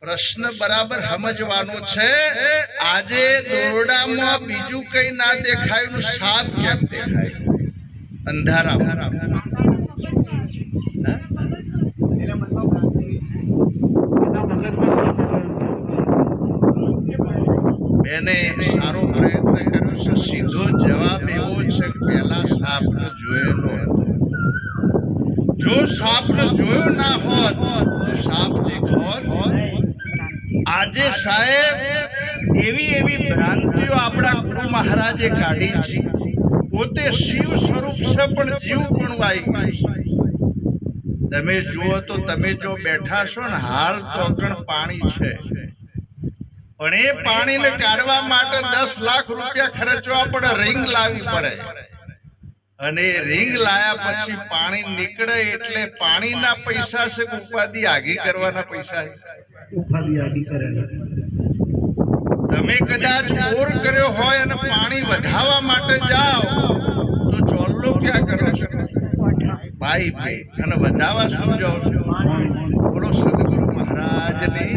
પ્રશ્ન બરાબર સમજવાનો છે। આજે દોરડામાં બીજું કઈ ના દેખાયું, સાપ કેમ દેખાય અંધારામાં? એને સારો પ્રયત્ન કર્યો છે। સીધો જવાબ એવો છે કે પહેલા સાપને જોયેલો હતો। જો સાપને જોયો ના હોત તો સાપ દેખોત। આજે સાહેબ એવી ભ્રાંતિઓ આપણા ગુરુ મહારાજે કાઢી છે। પોતે શિવ સ્વરૂપ છે પણ જીવ પણ આવી ગયું। તમે જુઓ તો તમે જો બેઠા છો ને હાલ તો અગણ પાણી છે, પણ એ પાણીને કાઢવા માટે 10 લાખ રૂપિયા ખર્ચવા પડે, રિંગ લાવવી પડે, અને રિંગ લાયા પછી પાણી નીકળે એટલે પાણીના પૈસા છે, ઉપાધિ આગી કરવાના પૈસા છે। તમે કદાચ બોર કર્યો હોય અને પાણી વધારવા માટે જાઓ તો ચોલ્લો ક્યાં કરો છો? પાઇપ અને વધારવા શું જાઓ છો? બોલો સદગુરુ મહારાજની